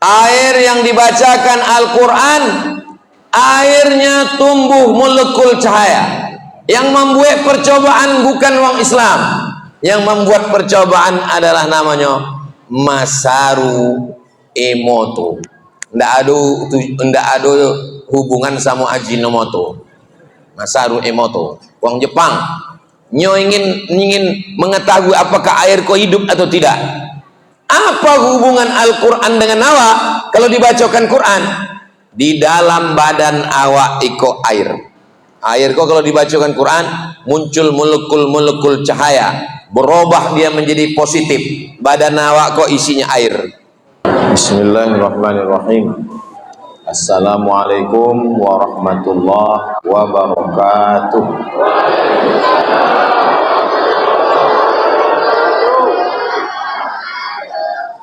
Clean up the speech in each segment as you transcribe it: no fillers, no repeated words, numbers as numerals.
Air yang dibacakan Al-Quran, airnya tumbuh molekul cahaya. Yang membuat percobaan bukan orang Islam. Yang membuat percobaan adalah namanya Masaru Emoto. Ndak ada hubungan sama Ajinomoto. Masaru Emoto, orang Jepang. Nyo ingin mengetahui apakah air kau hidup atau tidak. Apa hubungan Al-Quran dengan awak? Kalau dibacakan Quran, di dalam badan awak iko air. Air kau kalau dibacakan Quran muncul molekul-molekul cahaya, berubah dia menjadi positif. Badan awak kau isinya air. Bismillahirrahmanirrahim. Assalamualaikum warahmatullahi wabarakatuh.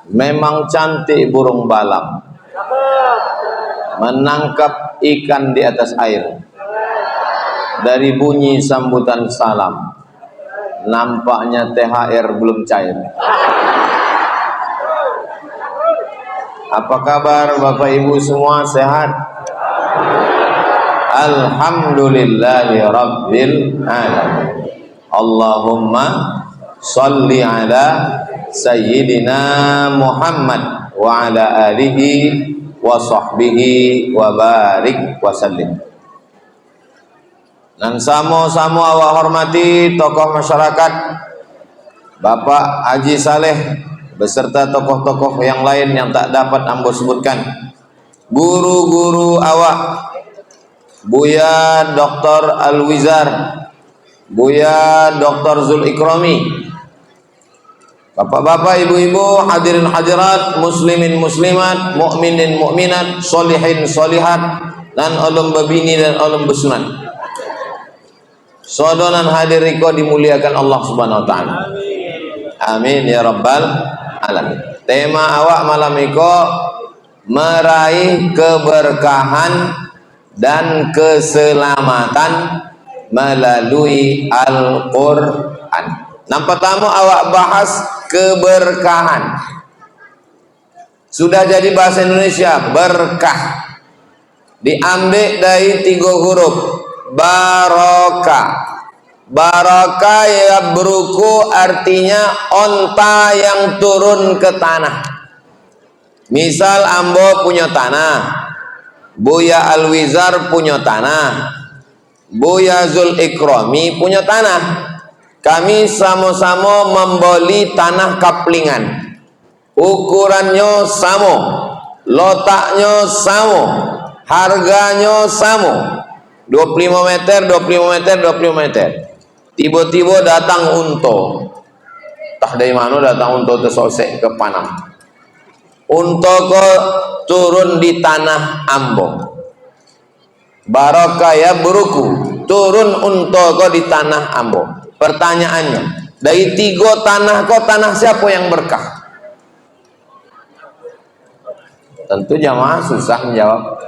Memang cantik burung balang menangkap ikan di atas air. Dari bunyi sambutan salam, nampaknya THR belum cair. Apa kabar Bapak Ibu semua, sehat? Alhamdulillahi Rabbil Alamin. Allahumma salli ala Sayyidina Muhammad wa ala alihi wa sahbihi wa barik wa sallim. Dan sama-sama awak hormati tokoh masyarakat Bapak Haji Saleh beserta tokoh-tokoh yang lain yang tak dapat ambo sebutkan. Guru-guru awak, Buya Dr. Al-Wizar, Buya Dr. Zul Ikrami, bapak-bapak, ibu-ibu, hadirin hadirat, muslimin muslimat, mukminin mukminat, solihin solihat, dan ulum babini dan ulum besunat. Sodonan hadir riko dimuliakan Allah Subhanahu wa taala. Amin ya rabbal alamin. Tema awak malam iko meraih keberkahan dan keselamatan melalui Al-Qur'an. Yang pertama awak bahas keberkahan. Sudah jadi bahasa Indonesia berkah. Diambil dari 3 huruf. Barokah. Barokah ya beruku artinya onta yang turun ke tanah. Misal ambo punya tanah, Buya Al-Wizar punya tanah, Buya Zul Ikrami punya tanah. Kami sama-sama membeli tanah kaplingan. Ukurannya sama, letaknya sama, harganya sama. 25 meter, 25 meter, 25 meter. Tiba-tiba datang unta. Tah dari mana datang unta tersosek ke Panam. Unta kok turun di tanah ambo. Barokah ya beruku. Turun unta kok di tanah ambo. Pertanyaannya, dari 3 tanah kok tanah siapa yang berkah? Tentu jamaah susah menjawab.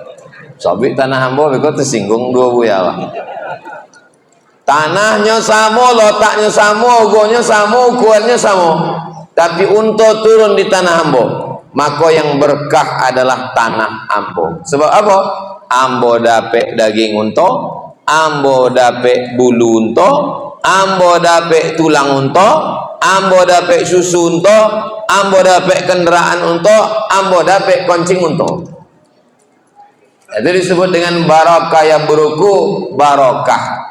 Sobik tanah ambo beko tersinggung 2 buya. Tanahnya sama, letaknya sama, ugonya sama, ukurannya sama. Tapi unta turun di tanah ambo, maka yang berkah adalah tanah ambo. Sebab apa? Ambo dapet daging unta, ambo dapet bulu unta, ambo dapet tulang unta, ambo dapet susu unta, ambo dapet kendaraan unta, ambo dapet koncing unta. Itu disebut dengan barokah yang beruku barokah.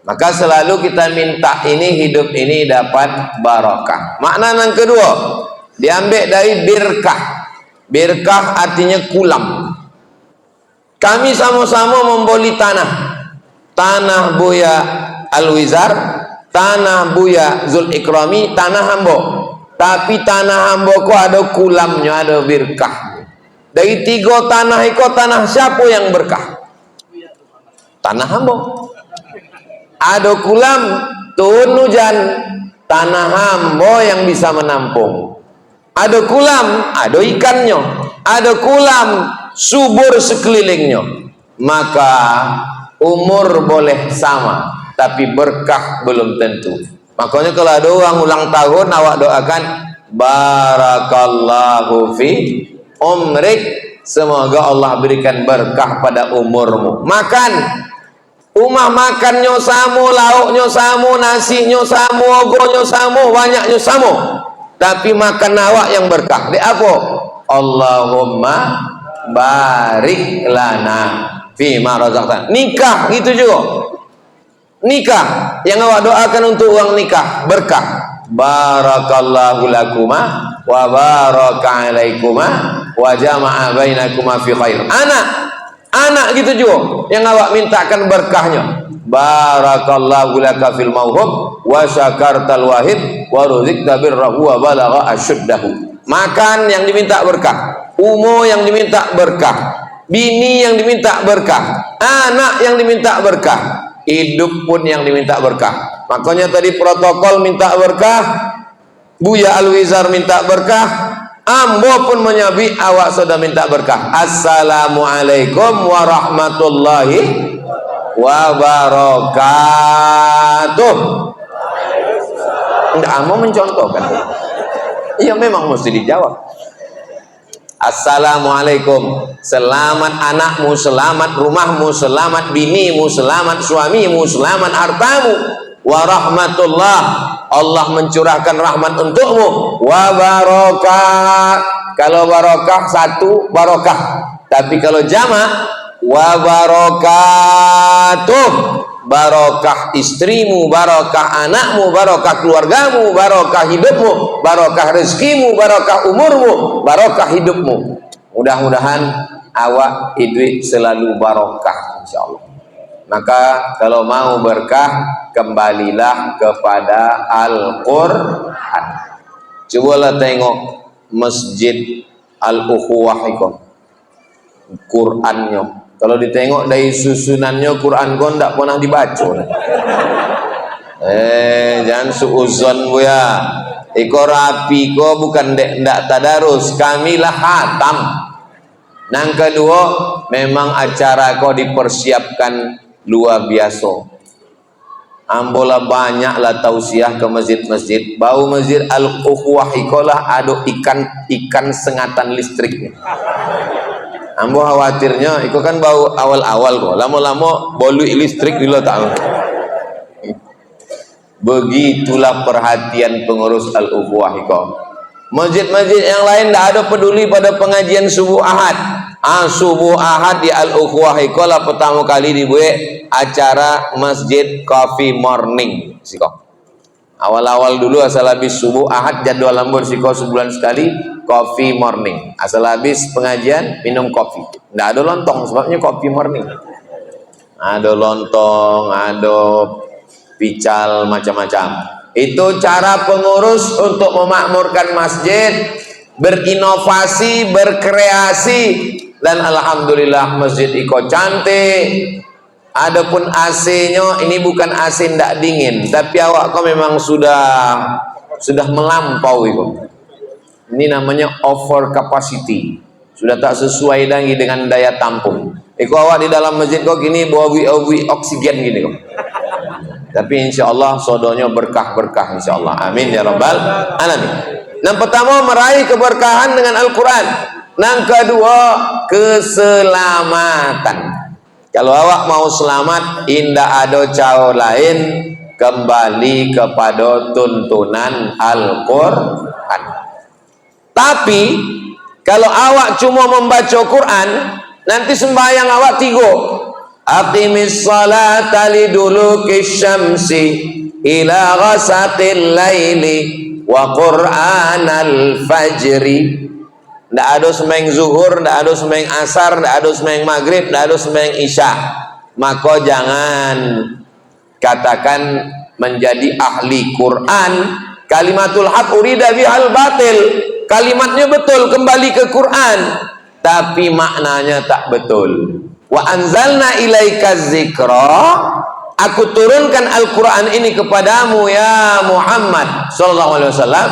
Maka selalu kita minta ini hidup ini dapat barokah. Makna yang kedua diambil dari birkah. Birkah artinya kulam. Kami sama-sama membeli tanah. Tanah Buya Al-Wizar, tanah Buya Zul Ikrami, tanah hambo. Tapi tanah hambo kok ada kulamnya, ada birkah. Dari 3 tanah itu tanah siapa yang berkah? Tanah hambo. Ada kulam turun hujan, tanah hambo yang bisa menampung. Ada kulam, ada ikannya. Ada kulam, subur sekelilingnya. Maka umur boleh sama, tapi berkah belum tentu. Makanya kalau ada orang ulang tahun, awak doakan barakallahu fi umrik, semoga Allah berikan berkah pada umurmu. Makan, rumah makannya samu, lauknya samu, nasinya samu, ogonya samu, banyaknya samu, tapi makan awak yang berkah. Di apa? Allahumma barik lana fima razaqtana. Nikah gitu juga. Nikah yang awak doakan untuk uang nikah berkah. Barakallahu lakuma wa baraka alaikuma wa jama'a bainakuma fi khair. Anak gitu juga yang awak mintakan berkahnya. Barakallahu laka fil mauhub wa syakartal wahid wa ruzikta birrahu wa balagha asyuddahu. Makan yang diminta berkah, umur yang diminta berkah, bini yang diminta berkah, anak yang diminta berkah, hidup pun yang diminta berkah. Makanya tadi protokol minta berkah, Buya Alwizar minta berkah, ambo pun menyabi awak sudah minta berkah. Assalamualaikum warahmatullahi wabarakatuh. Enggak, ambo mencontohkan. Iya, memang mesti dijawab. Assalamualaikum, selamat anakmu, selamat rumahmu, selamat binimu, selamat suamimu, selamat hartamu. Warahmatullah, Allah mencurahkan rahmat untukmu. Wa barokah, kalau barokah satu barokah, tapi kalau jamak wa barokatuh, barokah istrimu, barokah anakmu, barokah keluargamu, barokah hidupmu, barokah rezekimu, barokah umurmu, barokah hidupmu. Mudah-mudahan awak hidup selalu barokah, insyaallah. Maka kalau mau berkah, kembalilah kepada Al-Quran. Cobalah tengok Masjid Al-Ukhuwah itu, Qurannya. Kalau ditengok dari susunannya, Quran kau tidak pernah dibaca. Jangan suuzon bu ya. Iko rapi ko bukan ndak tadarus, kamilah hatam. Yang kedua, memang acara kau dipersiapkan luar biasa. Ambola banyaklah tausiah ke masjid-masjid. Bau Masjid Al-Ukhuwah ikolah ada ikan sengatan listrik. Ambo khawatirnya, itu kan bau awal-awal kok, lama-lama bolu listrik dulu tahu. Begitulah perhatian pengurus Al-Ukhuwah itu. Masjid-masjid yang lain tidak ada peduli pada pengajian subuh ahad. Subuh ahad di Al-Ukhuwah itu lah pertama kali dibuat acara masjid coffee morning. Siko. Awal-awal dulu asal habis subuh ahad jadwal lambur siko sebulan sekali. Coffee morning, asal habis pengajian minum kopi. Nggak ada lontong, sebabnya coffee morning. Ada lontong, ada pical, macam-macam. Itu cara pengurus untuk memakmurkan masjid, berinovasi, berkreasi, dan alhamdulillah masjid iko cantik. Adapun AC-nya ini bukan AC ndak dingin, tapi awak kau memang sudah melampau itu. Ini namanya over capacity, sudah tak sesuai lagi dengan daya tampung. Iko awak di dalam masjid kok gini bawa oksigen gini kok. Tapi insya Allah sodonya berkah insya Allah. Amin ya rabbal alamin. Yang pertama meraih keberkahan dengan Al-Quran. Yang kedua keselamatan. Kalau awak mau selamat, indah ada cara lain, kembali kepada tuntunan Al-Quran. Tapi kalau awak cuma membaca Quran, nanti sembahyang awak tiga. Aqimis salata lidulukis syamsi ila ghasaqil laili wa qur'anal fajri. Tidak ada sembahyang zuhur, tidak ada sembahyang asar, tidak ada sembahyang maghrib, tidak ada sembahyang isya. Maka jangan katakan menjadi ahli Quran. Kalimatul haq urida bihal batil. Kalimatnya betul, kembali ke Quran, tapi maknanya tak betul. Wa anzalna ilaika dzikra, aku turunkan Al-Quran ini kepadamu ya Muhammad sallallahu alaihi wasallam,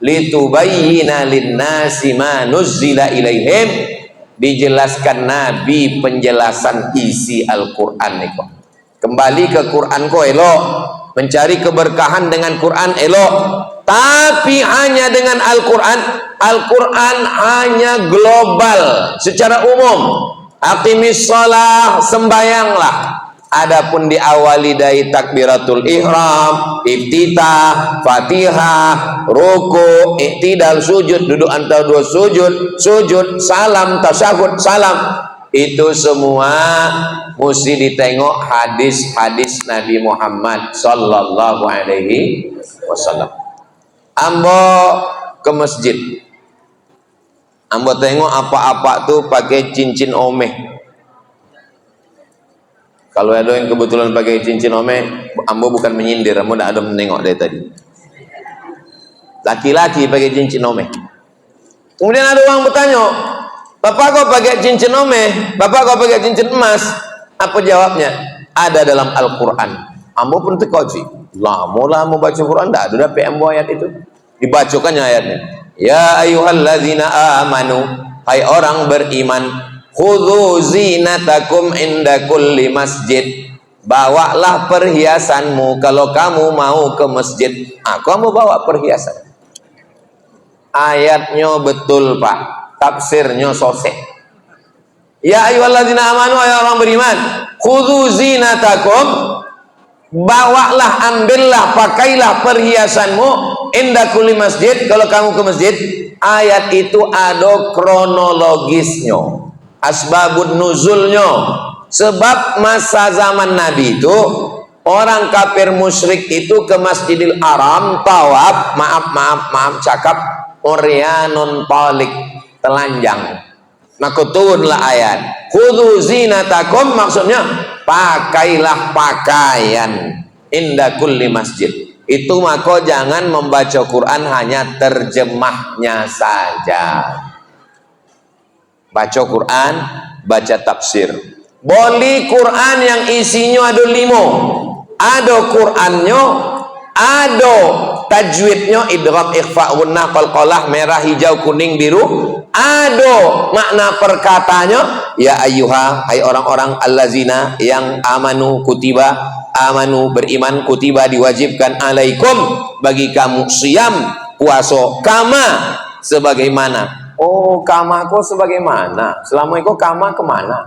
litubayyina linnasi ma nuzzila ilaihim, dijelaskan Nabi penjelasan isi Al-Quran itu. Kembali ke Quran ko elok, mencari keberkahan dengan Quran elok, tapi hanya dengan Al-Quran. Al-Quran hanya global secara umum. Aqimis shalah, sembayanglah. Adapun diawali dari takbiratul ihram, iftitah, fatihah, ruku, iktidal, sujud, duduk antara dua sujud, sujud, salam, tasyahud, salam, itu semua mesti ditengok hadis-hadis Nabi Muhammad sallallahu alaihi wasallam. Ambo ke masjid, ambo tengok apa-apa tuh pakai cincin omeh. Kalau ada yang kebetulan pakai cincin omeh, ambo bukan menyindir, ambo dah ada menengok dari tadi. Laki-laki pakai cincin omeh. Kemudian ada orang bertanya, Bapak kau pakai cincin omeh, Bapak kau pakai cincin emas. Apa jawabnya? Ada dalam Al-Quran. Ambo pun terkoci. Lama-lama baca Quran, tak ada dapat ambo ayat itu. Dibacakannya ayatnya. Ya ayyuhalladzina amanu, hai orang beriman, khudhu zinatakum inda kulli masjid. Bawalah perhiasanmu kalau kamu mau ke masjid. Kamu bawa perhiasan. Ayatnya betul, Pak. Tafsirnya sosek. Ya ayyuhalladzina amanu, hai orang beriman, khudhu zinatakum, bawalah, ambillah, pakailah perhiasanmu inda kulli masjid, kalau kamu ke masjid. Ayat itu ada kronologisnya, asbabun nuzulnya. Sebab masa zaman Nabi itu orang kafir musyrik itu ke Masjidil Haram tawaf, maaf cakap oryanon palik, telanjang. Maka turunlah ayat khudhu zinatakum, maksudnya pakailah pakaian inda kulli masjid. Itu maka jangan membaca Quran hanya terjemahnya saja. Baca Quran, baca tafsir. Boleh Quran yang isinya ada 5. Ada Qurannya, ada tajwidnya, idgham, ikhfa, gunnah, qalqalah, merah, hijau, kuning, biru. Ada makna perkatanya, ya ayyuha, hai orang-orang allazina yang amanu, kutiba, amanu beriman, kutiba diwajibkan, alaikum bagi kamu, siyam puasa, kama sebagaimana. Oh, kama kok sebagaimana? Selama itu kama kemana?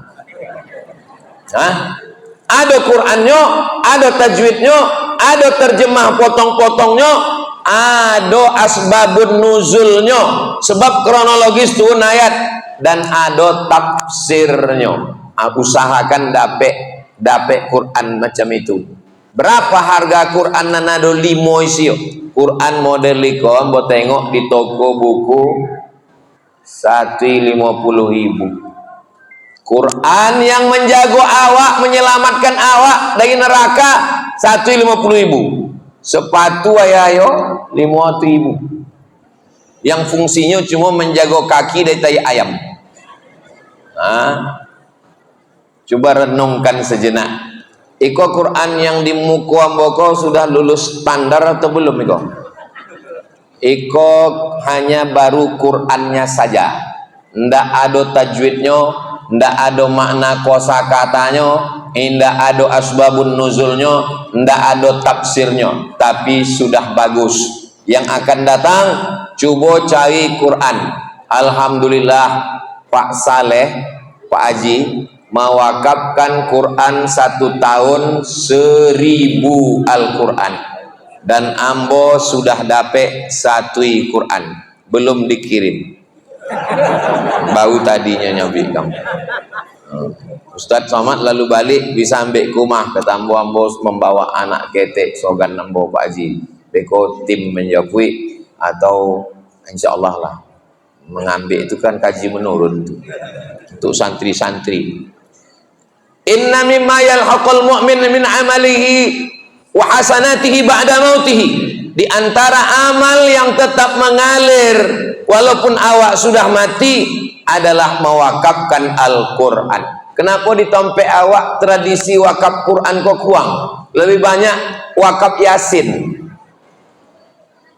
Hah? Ada Qurannya, ada tajwidnya, ada terjemah potong-potongnya, ada asbabun nuzulnya, sebab kronologis turun ayat, dan ada tafsirnya. Usahakan dapat Quran macam itu. Berapa harga Quran nanado 5 isio? Quran model liko ambo tengok di toko buku 150.000. Quran yang menjago awak, menyelamatkan awak dari neraka 150.000. Sepatu ayo 50.000. Yang fungsinya cuma menjaga kaki dari tai ayam. Coba renungkan sejenak. Iko Quran yang di muku amboko sudah lulus standar atau belum Iko? Iko hanya baru Qurannya saja. Ndak ada tajwidnya, ndak ada makna kosakatanya, ndak ada asbabun nuzulnya, ndak ada tafsirnya, tapi sudah bagus. Yang akan datang, coba cari Quran. Alhamdulillah Pak Saleh, Pak Haji mewakafkan Quran 1 tahun 1000 Al-Quran, dan ambo sudah dapat 1 Quran belum dikirim. Bau tadinya nyobi kamu. Ustadz Somad lalu balik bisa ambil kumah, kata ambo membawa anak ketek sogan ambo Pak Haji. Beko tim menjawab atau insya Allah lah mengambil itu kan kaji menurun tuh, untuk santri-santri. Inna mimma yalhaqul mu'min min amalihi wa hasanatihi ba'da mautihi. Di antara amal yang tetap mengalir walaupun awak sudah mati adalah mewakafkan Al-Quran. Kenapa ditompe awak tradisi wakaf Quran kok kurang? Lebih banyak wakaf Yasin.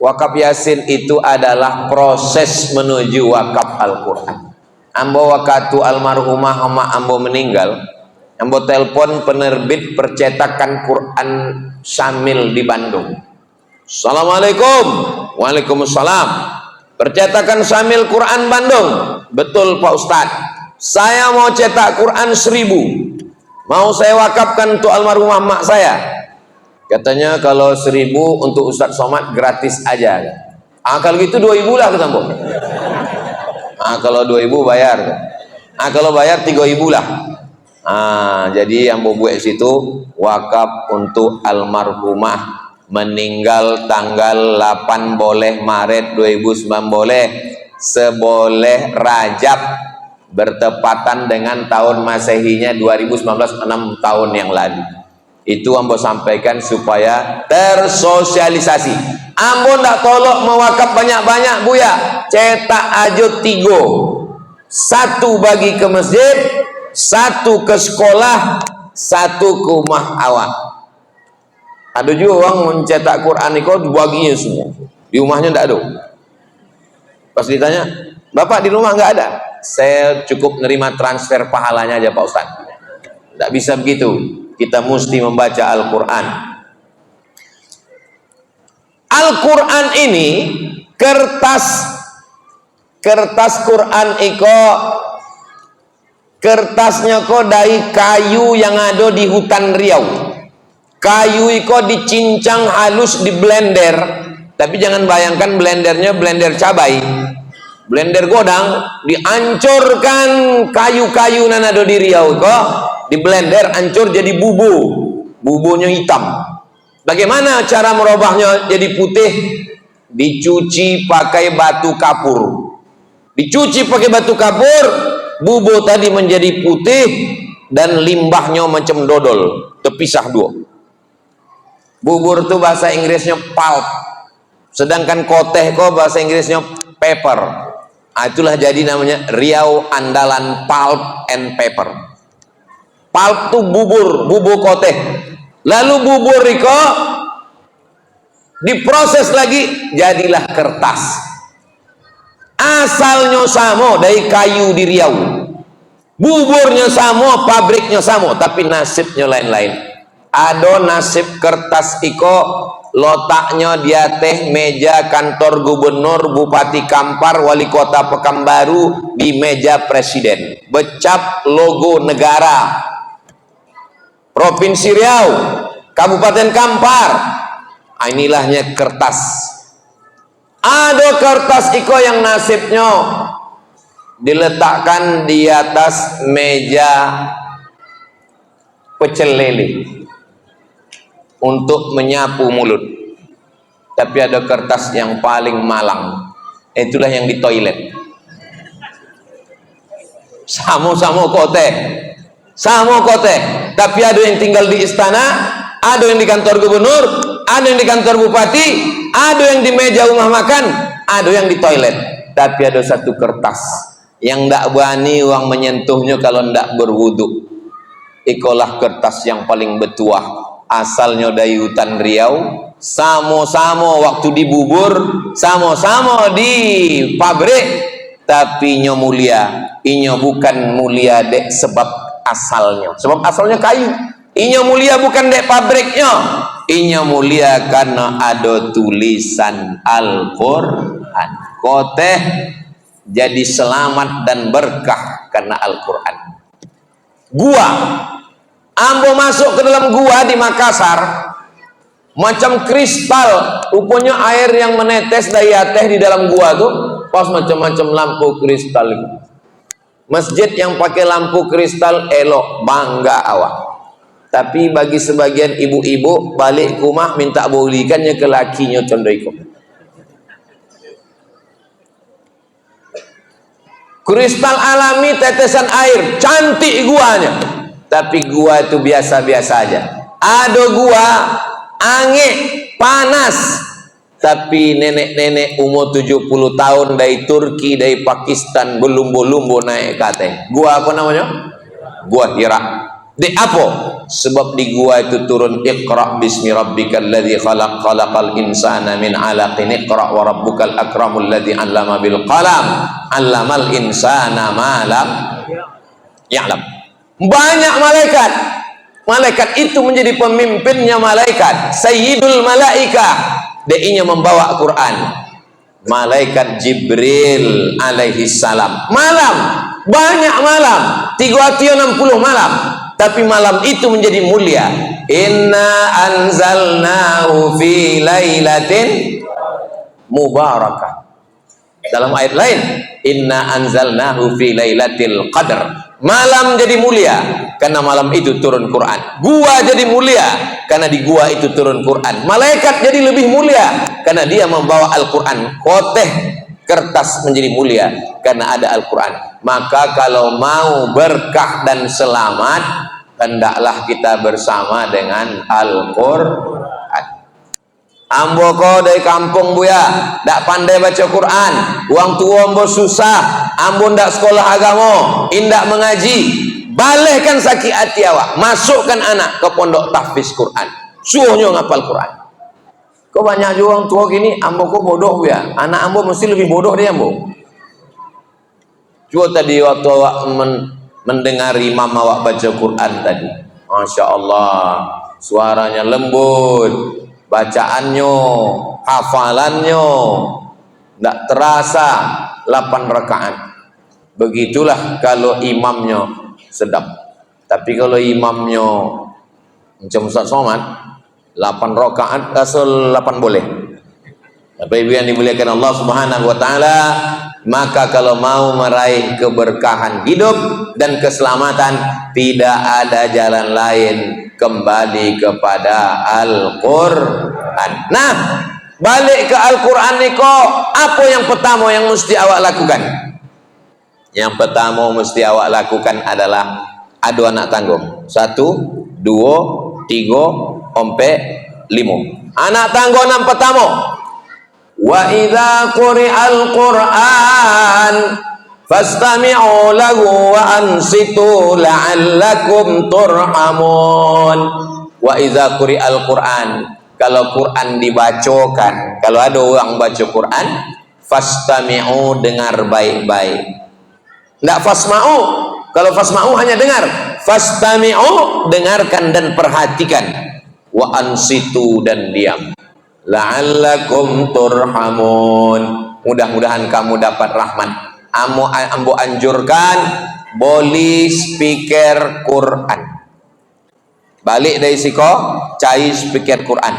Wakaf Yasin itu adalah proses menuju wakaf Al-Quran. Ambo wakatu almarhumah ama ambo meninggal, Ambo telepon penerbit percetakan Quran Syamil di Bandung. Assalamualaikum. Waalaikumsalam. Percetakan Syamil Quran Bandung. Betul Pak Ustadz, saya mau cetak Quran 1000, mau saya wakafkan untuk almarhumah mak saya. Katanya kalau 1000 untuk Ustadz Somad gratis aja. Kalau gitu 2000 lah kata Ambo. Kalau 2000 bayar. Kalau bayar 3000 lah. Jadi Ambo buat situ wakaf untuk almarhumah meninggal tanggal 8 boleh Maret 2009 boleh, seboleh Rajab bertepatan dengan tahun Masehinya 2019, 6 tahun yang lalu. Itu Ambo sampaikan supaya tersosialisasi. Ambo ndak tolok mewakaf banyak-banyak Buya, cetak aja 3, 1 bagi ke masjid, 1 ke sekolah, 1 ke rumah awak. Ada juga orang mencetak Quran itu dibaginya semua, di rumahnya ndak ada. Pas ditanya, Bapak di rumah nggak ada? Saya cukup nerima transfer pahalanya aja Pak Ustadz. Nggak bisa begitu, kita mesti membaca Al-Quran. Al-Quran ini kertas Quran iko, kertasnya kok dari kayu yang ada di hutan Riau. Kayu iko dicincang halus di blender, tapi jangan bayangkan blendernya blender cabai, blender godang. Dihancurkan kayu-kayu yang ada di Riau kok, di blender hancur jadi bubunya hitam. Bagaimana cara merubahnya jadi putih? Dicuci pakai batu kapur. Dicuci pakai batu kapur, bubu tadi menjadi putih dan limbahnya macam dodol, terpisah 2. Bubur itu bahasa Inggrisnya pulp, sedangkan koteh kok bahasa Inggrisnya paper. Itulah jadi namanya Riau Andalan Pulp and Paper. Pulp itu bubur koteh. Lalu bubur itu diproses lagi, jadilah kertas. Asalnya sama dari kayu di Riau, buburnya sama, pabriknya sama, tapi nasibnya lain-lain. Ada nasib kertas iko lotaknya dia teh meja kantor gubernur, bupati Kampar, wali kota Pekanbaru, di meja presiden, becap logo negara Provinsi Riau, Kabupaten Kampar. Inilahnya kertas. Ada kertas iko yang nasibnya diletakkan di atas meja pecel lele untuk menyapu mulut. Tapi ada kertas yang paling malang, itulah yang di toilet. Sama-sama kote, tapi ada yang tinggal di istana, ada yang di kantor gubernur, ada yang di kantor bupati, ada yang di meja rumah makan, ada yang di toilet. Tapi ada satu kertas yang ndak berani uang menyentuhnya kalau ndak berwudu. Ikolah kertas yang paling betuah, asalnya dari hutan Riau, sama-sama waktu di bubur, sama-sama di pabrik, tapi nyo mulia, inyo bukan mulia dek sebab asalnya kayu. Inyo mulia bukan dek pabriknya, inyo mulia karena ada tulisan Al-Quran. Koteh jadi selamat dan berkah karena Al-Quran. Gua Ambo masuk ke dalam gua di Makassar, macam kristal, rupanya air yang menetes dari teh di dalam gua tuh pas macam-macam lampu kristal. Masjid yang pakai lampu kristal elok, bangga awak. Tapi bagi sebagian ibu-ibu balik ke rumah minta bolikannya ke lakinya condoiko. Kristal alami, tetesan air, cantik guanya. Tapi gua itu biasa-biasa aja. Ada gua angin panas, tapi nenek-nenek umur 70 tahun dari Turki, dari Pakistan berlumbu-lumbu naik kate. Gua apa namanya? Gua Hira. Di apa? Sebab di gua itu turun Iqra bismi rabbikal ladzi khalaq, khalaqal insana min 'alaqin, iqra wa rabbukal akramul ladzi 'allama bil qalam, 'allamal insana ma lam ya'lam. Banyak malaikat. Malaikat itu menjadi pemimpinnya malaikat. Sayyidul malaika. Dia membawa Quran. Malaikat Jibril alaihi salam. Malam. Banyak malam. 360 malam. Tapi malam itu menjadi mulia. Inna anzalnahu fi lailatin mubarakah. Dalam ayat lain, inna anzalnahu fi lailatul qadar. Malam jadi mulia karena malam itu turun Quran. Gua jadi mulia karena di gua itu turun Quran. Malaikat jadi lebih mulia karena dia membawa Al-Quran. Khoteh kertas menjadi mulia karena ada Al-Quran. Maka kalau mau berkah dan selamat, hendaklah kita bersama dengan Al-Quran. Ambo ko dari kampung buya, dak pandai baca Quran, uang tua ambo susah, ambo ndak sekolah agama, indak mengaji, balehkan sakit hati awak, masukkan anak ke pondok tahfiz Quran, suruhnya ngapal Quran. Kau banyak juga orang tua gini, ambo ko bodoh buya, anak ambo mesti lebih bodoh dari ambo. Coba tadi waktu awak mendengar imam awak baca Quran tadi, Masya Allah, suaranya lembut, bacaannya, hafalannya tidak terasa 8 rakaat. Begitulah kalau imamnya sedap. Tapi kalau imamnya macam Ustaz Somad 8 rakaat asal 8 boleh. Bapak Ibu yang dimuliakan Allah Subhanahu wa taala, maka kalau mau meraih keberkahan hidup dan keselamatan, tidak ada jalan lain kembali kepada Al-Quran. Nah, balik ke Al-Quran ni kok, apa yang pertama yang mesti awak lakukan? Yang pertama mesti awak lakukan adalah adu anak tanggung. 1, 2, 3, 4, 5. Anak tanggung yang pertama. Wa idza quri'al Qur'an fastami'u lahu wa ansitu la'allakum turhamun. Wa idza quri'al Qur'an, kalau Quran dibacakan, kalau ada orang baca Quran, fastami'u, dengar baik-baik. Enggak fasma'u. Kalau fasma'u hanya dengar, fastami'u, dengarkan dan perhatikan. Wa ansitu, dan diam. La'allakum turhamun, mudah-mudahan kamu dapat rahmat. Ambo anjurkan boli speaker Quran. Balik dari siko cari speaker Quran.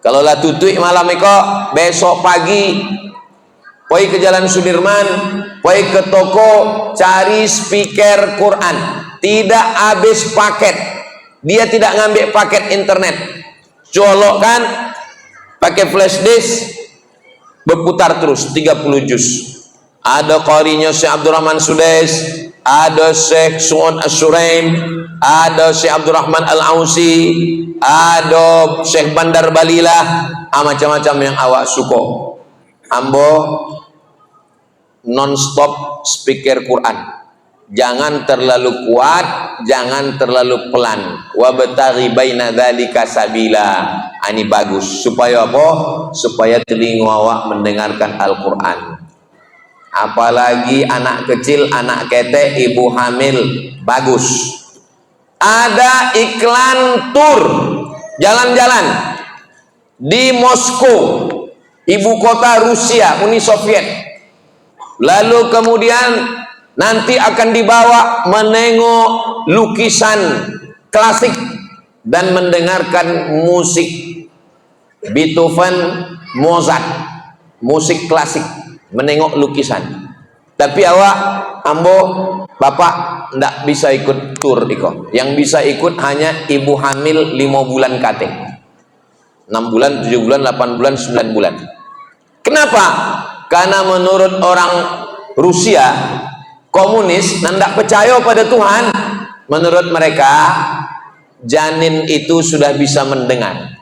Kalau lah tutui malam iko, besok pagi poi ke Jalan Sudirman, poi ke toko, cari speaker Quran. Tidak habis paket. Dia tidak ngambil paket internet. Colokkan pakai flash disk, berputar terus 30 juz. Ada qarinya Syekh Abdurrahman Sudais, ada Syekh Su'ud As-Suraim, ada Syekh Abdurrahman Al-Ausi, ada Syekh Bandar Balilah, macam-macam yang awak suka. Ambo non-stop speaker Quran. Jangan terlalu kuat, jangan terlalu pelan. Wa bataghi baina dzalika sabila. Ini bagus. Supaya apa? Supaya telinga awak mendengarkan Al-Quran. Apalagi anak kecil, anak ketek, ibu hamil, bagus. Ada iklan tur jalan-jalan di Moskow, ibu kota Rusia, Uni Soviet. Lalu kemudian nanti akan dibawa menengok lukisan klasik dan mendengarkan musik Beethoven, Mozart, musik klasik, menengok lukisan. Tapi awak, ambo, bapak ndak bisa ikut tur iko. Yang bisa ikut hanya ibu hamil 5 bulan kate, 6 bulan, 7 bulan, 8 bulan, 9 bulan. Kenapa? Karena menurut orang Rusia komunis, ndak percaya pada Tuhan, menurut mereka janin itu sudah bisa mendengar,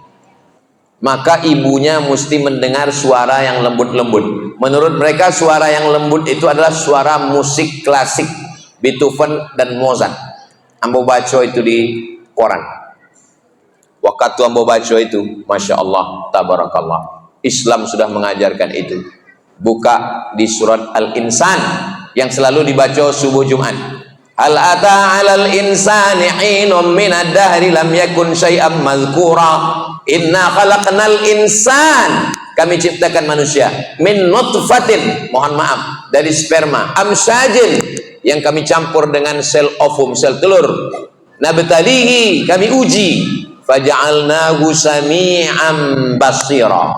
maka ibunya mesti mendengar suara yang lembut-lembut. Menurut mereka suara yang lembut itu adalah suara musik klasik Beethoven dan Mozart. Ambo baca itu di koran. Waktu ambo baca itu, Masya Allah, tabarakallah, Islam sudah mengajarkan itu. Buka di surat Al-Insan yang selalu dibaca subuh Jumat. Hal ata 'alal insani 'inun minad dahri lam yakun syai'an madhkura. Inna khalaqnal insan, kami ciptakan manusia, min nutfatin, mohon maaf, dari sperma, amsyajin, yang kami campur dengan sel ovum, sel telur, nabtalihi, kami uji, faja'alnahu sami'an basira,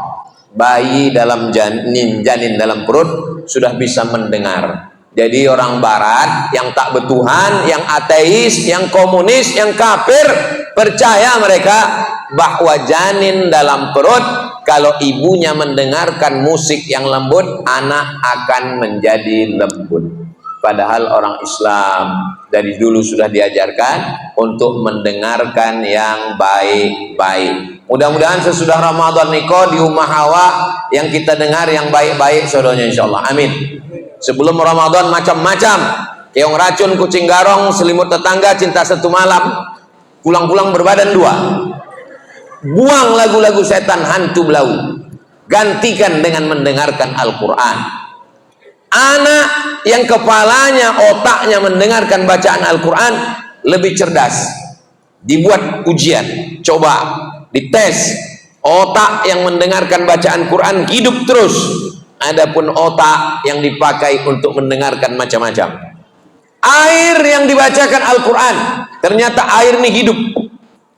bayi dalam janin dalam perut sudah bisa mendengar. Jadi orang barat yang tak bertuhan, yang ateis, yang komunis, yang kafir, percaya mereka bahwa janin dalam perut, kalau ibunya mendengarkan musik yang lembut, anak akan menjadi lembut. Padahal orang Islam dari dulu sudah diajarkan untuk mendengarkan yang baik-baik. Mudah-mudahan sesudah Ramadan niko di Ummah Hawa yang kita dengar yang baik-baik saudaranya, insyaallah. Amin. Sebelum Ramadan macam-macam, keong racun, kucing garong, selimut tetangga, cinta satu malam, pulang-pulang berbadan dua. Buang lagu-lagu setan, hantu belau, gantikan dengan mendengarkan Al-Quran. Anak yang kepalanya, otaknya mendengarkan bacaan Al-Quran lebih cerdas. Dibuat ujian, coba dites. Otak yang mendengarkan bacaan Quran hidup terus. Adapun otak yang dipakai untuk mendengarkan macam-macam. Air yang dibacakan Al-Quran, ternyata air ini hidup.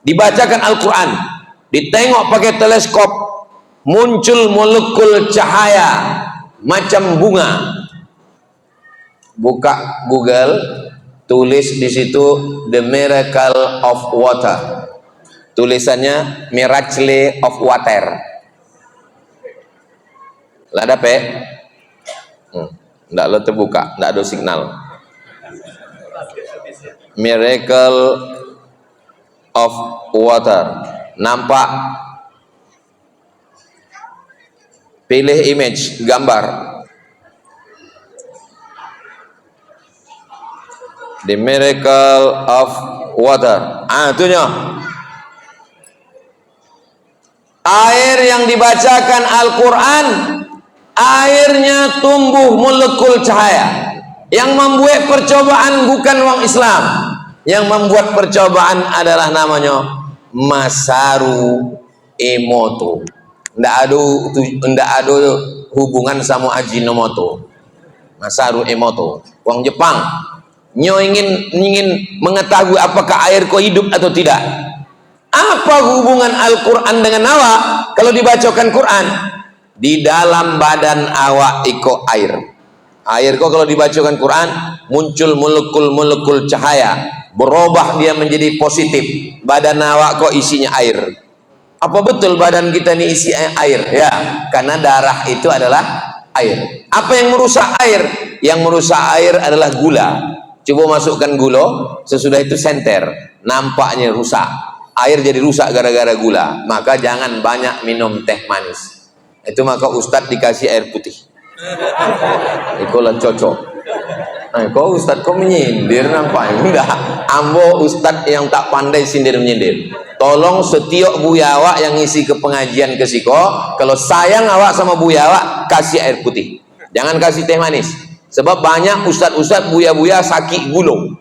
Dibacakan Al-Quran, ditengok pakai teleskop, muncul molekul cahaya macam bunga. Buka Google, tulis di situ The Miracle of Water. Tulisannya Miracle of Water. Lah ada pe? Nggak lo terbuka, nggak ada signal. Miracle of Water. Nampak? Pilih image, gambar. The Miracle of Water. Itunya. Air yang dibacakan Al-Quran, airnya tumbuh molekul cahaya. Yang membuat percobaan bukan orang Islam. Yang membuat percobaan adalah namanya Masaru Emoto. Ndak ada hubungan sama Ajinomoto. Masaru Emoto, orang Jepang. Nyo ingin mengetahui apakah air kau hidup atau tidak. Apa hubungan Al-Quran dengan awak? Kalau dibacakan Quran, di dalam badan awak iko air. Air kau kalau dibacakan Quran, muncul molekul-molekul cahaya, berubah dia menjadi positif. Badan awak kok isinya air. Apa betul badan kita ini isi air? Ya, karena darah itu adalah air. Apa yang merusak air? Yang merusak air adalah gula. Coba masukkan gula, sesudah itu senter, nampaknya rusak. Air jadi rusak gara-gara gula. Maka jangan banyak minum teh manis. Itu maka Ustadz dikasih air putih. Ikolah cocok. Nah, kau Ustadz kau menyindir nampaknya. Enggak. Ambo Ustadz yang tak pandai sindir menyindir. Tolong setiap buya awak yang ngisi ke pengajian ke siko, kalau sayang awak sama buya awak, kasih air putih. Jangan kasih teh manis. Sebab banyak ustadz-ustadz buya-buya sakit gulung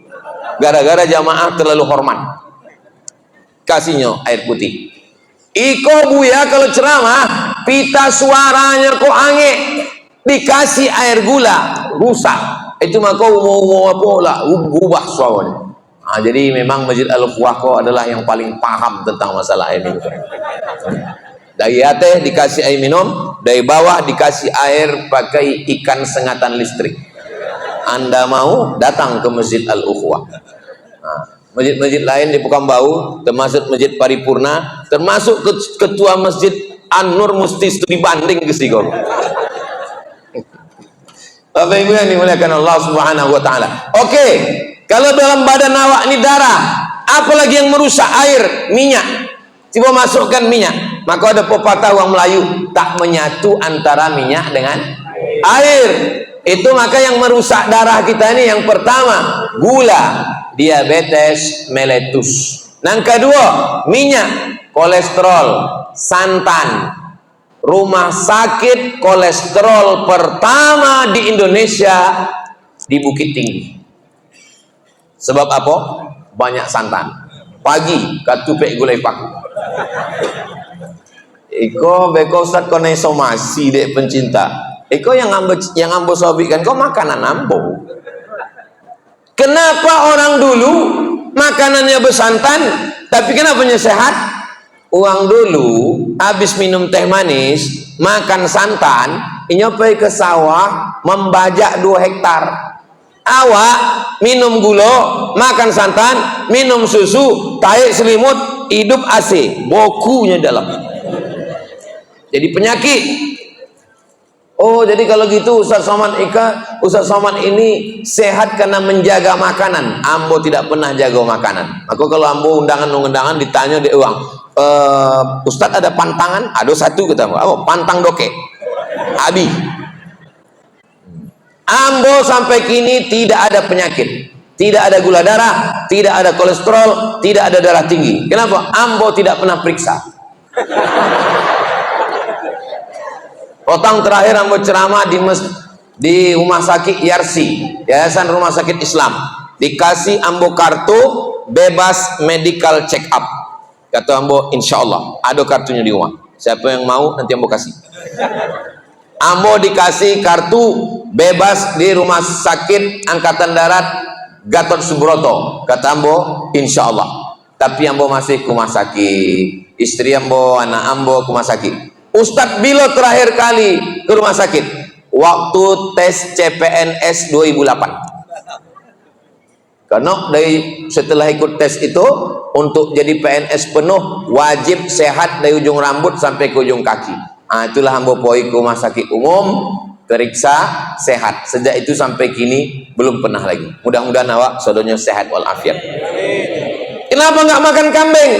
gara-gara jamaah terlalu hormat. Kasihnya air putih. Iko buya kalau ceramah pita suaranya kok ange, dikasih air gula rusak. Itu maka mau apa lah ubah suaranya. Nah, jadi memang Masjid Al-Ukhwah adalah yang paling paham tentang masalah air minum. Dari atas dikasih air minum, dari bawah dikasih air pakai ikan sengatan listrik. Anda mau datang ke Masjid Al-Ukhwah. Nah, masjid-masjid lain di Pekanbaru, termasuk Masjid Paripurna, termasuk ketua Masjid An-Nur Musti studi banding ke situ. Bapak Ibu yang dimuliakan Allah Subhanahu wa taala. Oke, kalau dalam badan awak ini darah, apalagi yang merusak air, minyak. Coba masukkan minyak. Maka ada pepatah orang Melayu, tak menyatu antara minyak dengan air. Itu maka yang merusak darah kita ini yang pertama, gula, diabetes meletus. Yang kedua, minyak, kolesterol, santan. Rumah sakit kolesterol pertama di Indonesia di Bukit Tinggi. Sebab apa? Banyak santan. Pagi katupek gulai paku. Iko beko Ustaz kau naik somasi dek pencinta. Iko yang ambo sobikan kau makanan ambo. Kenapa orang dulu makanannya bersantan, tapi kenapa sehat? Uang dulu habis minum teh manis, makan santan, inyopai ke sawah membajak 2 hektar. Awak minum gula, makan santan, minum susu, tarik selimut, hidup AC, bokunya dalam. Jadi penyakit. Oh, jadi kalau gitu Ustaz Somad ini sehat karena menjaga makanan. Ambo tidak pernah jaga makanan. Aku kalau ambo undangan ditanya di uang, Ustaz ada pantangan? Ada satu kata ambo. Oh, pantang doke. Abi. Ambo sampai kini tidak ada penyakit, tidak ada gula darah, tidak ada kolesterol, tidak ada darah tinggi. Kenapa? Ambo tidak pernah periksa. Potong terakhir ambo ceramah di rumah sakit Yarsi, Yayasan Rumah Sakit Islam. Dikasih ambo kartu bebas medical check up. Kata ambo, insya Allah ada kartunya di rumah. Siapa yang mau nanti ambo kasih. Ambo dikasih kartu bebas di Rumah Sakit Angkatan Darat Gatot Subroto. Kata ambo, insya Allah. Tapi ambo masih ke rumah sakit. Istri ambo, anak ambo ke rumah sakit. Ustadz bila terakhir kali ke rumah sakit? Waktu tes CPNS 2008. Karena setelah ikut tes itu, untuk jadi PNS penuh wajib sehat dari ujung rambut sampai ke ujung kaki. Itulah ambo poi ke rumah sakit umum, periksa sehat. Sejak itu sampai kini belum pernah lagi. Mudah-mudahan awak saudaranya sehat walafiat. Kenapa nggak makan kambing?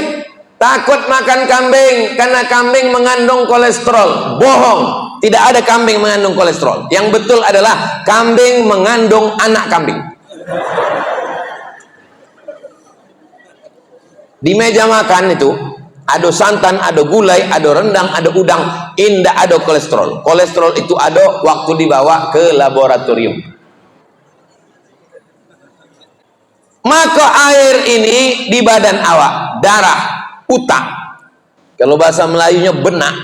Takut makan kambing karena kambing mengandung kolesterol. Bohong, tidak ada kambing mengandung kolesterol. Yang betul adalah kambing mengandung anak kambing. Di meja makan itu ada santan, ada gulai, ada rendang, ada udang. Indah ada kolesterol. Kolesterol itu ada waktu dibawa ke laboratorium. Maka air ini di badan awak, darah, utak, kalau bahasa Melayunya benak.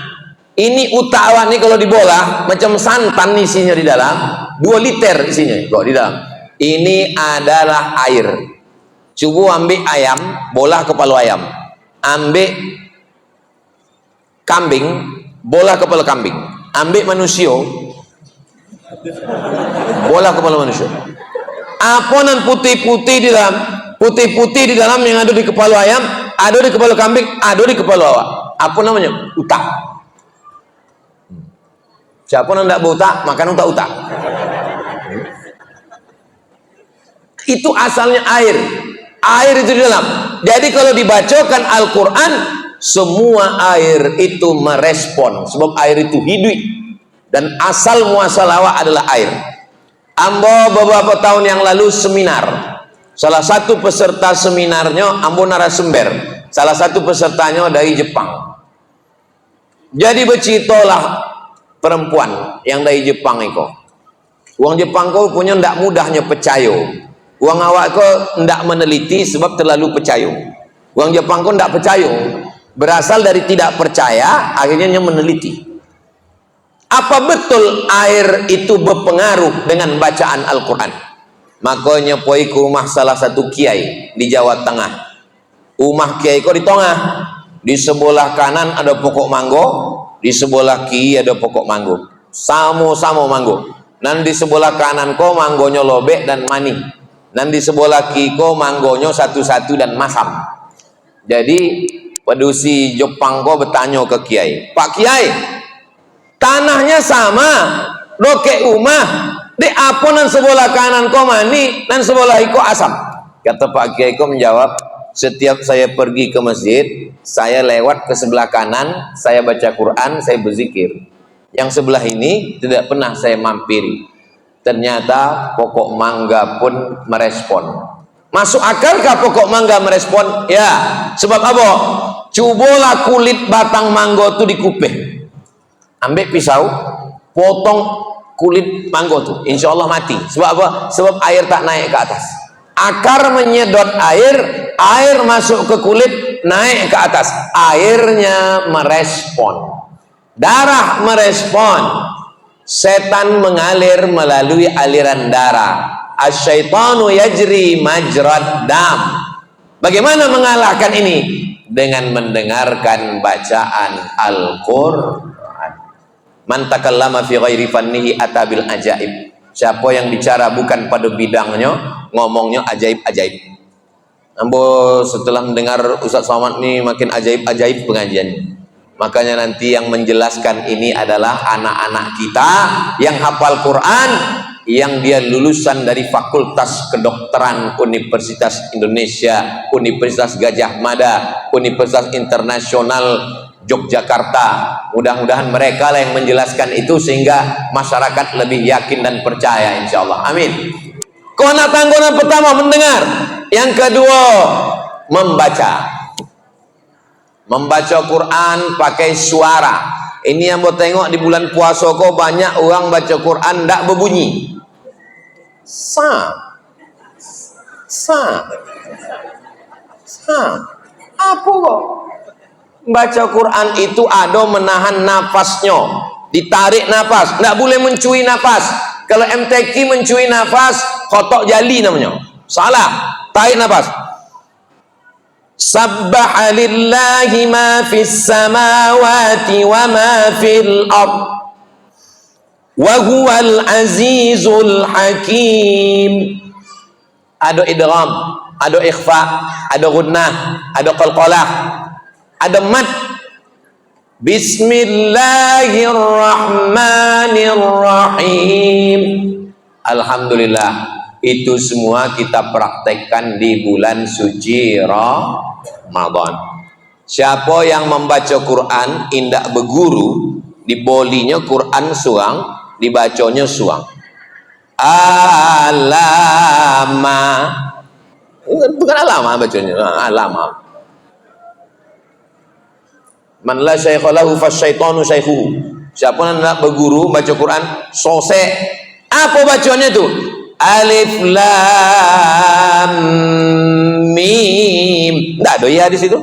Ini utak awak nih kalau dibola macam santan isinya di dalam, 2 liter isinya kok di dalam. Ini adalah air. Coba ambil ayam, bola kepala ayam. Ambil kambing, bola kepala kambing. Ambil manusia, bola kepala manusia. Aponan putih-putih di dalam, putih-putih di dalam yang ada di kepala ayam, ada di kepala kambing, ada di kepala awak. Apa namanya? Utak. Siapa yang tidak berutak, makan utak-utak. Itu asalnya air. Air itu di dalam. Jadi kalau dibacakan Al-Quran, semua air itu merespon. Sebab air itu hidup. Dan asal muasal awak adalah air. Ambo beberapa tahun yang lalu seminar. Salah satu peserta seminarnya ambo narasumber. Salah satu pesertanya dari Jepang. Jadi berceritalah perempuan yang dari Jepang itu. Uang Jepang kau punya ndak mudahnya percaya. Uang awak kau ndak meneliti sebab terlalu percaya. Uang Jepang kau ndak percaya. Berasal dari tidak percaya, akhirnya meneliti. Apa betul air itu berpengaruh dengan bacaan Al-Quran? Makanya poi ke rumah salah satu kiai di Jawa Tengah. Rumah kiai kok di tengah. Di sebelah kanan ada pokok manggo, di sebelah kiri ada pokok manggo. Sama-sama manggo. Dan di sebelah kanan kok manggonya lobek dan manis. Dan di sebelah kiri kok manggonya satu-satu dan masam. Jadi pedusi Jepang kok bertanya ke kiai, Pak Kiai, tanahnya sama, roke rumah, di aponan sebelah kanan kau mani dan sebelah iko asam. Kata Pak Kiai kau menjawab, setiap saya pergi ke masjid, saya lewat ke sebelah kanan, saya baca Quran, saya berzikir. Yang sebelah ini tidak pernah saya mampiri. Ternyata pokok mangga pun merespon. Masuk akalkah pokok mangga merespon? Ya, sebab apa? Cobalah kulit batang mangga itu dikupih. Ambil pisau, potong kulit mangga tuh, insya Allah mati. Sebab apa? Sebab air tak naik ke atas. Akar menyedot air, air masuk ke kulit, naik ke atas. Airnya merespon, darah merespon. Setan mengalir melalui aliran darah. Asyaitanu yajri majrad dam. Bagaimana mengalahkan ini? Dengan mendengarkan bacaan Al-Quran. Man takallama fi ghairi fannihi atabil ajaib. Siapa yang bicara bukan pada bidangnya, ngomongnya ajaib-ajaib. Ambo setelah mendengar Ustaz Somad ini makin ajaib-ajaib pengajian. Makanya nanti yang menjelaskan ini adalah anak-anak kita yang hafal Quran, yang dia lulusan dari Fakultas Kedokteran Universitas Indonesia, Universitas Gajah Mada, Universitas Internasional Yogyakarta. Mudah-mudahan mereka lah yang menjelaskan itu sehingga masyarakat lebih yakin dan percaya, insya Allah. Amin. Kona tanggona pertama mendengar, yang kedua membaca. Membaca Quran pakai suara. Ini yang mau tengok di bulan puasa kok banyak orang baca Quran tak berbunyi. Apa kok? Baca Quran itu ada menahan nafasnya, ditarik nafas, tak boleh mencuri nafas. Kalau MTQ mencuri nafas, kotok jali namanya. Salah, tarik nafas. Sabbaha lillahi ma fis samawati wa ma fil ard wa huwal azizul hakim. Ada idgham, ada ikhfa, ada gunnah, ada qalqalah, ada mad. Bismillahirrahmanirrahim. Alhamdulillah, itu semua kita praktekkan di bulan suci Ramadan. Siapa yang membaca Quran indak berguru, dibolinya Quran suang, dibacanya suang. Alama, bukan alama bacanya, alama. Man la syaikha lahu fasyaitanu syaikhuhu. Siapa yang nak berguru baca Quran sosek, apa bacanya itu? Alif lam mim. Tidak ada ya di situ.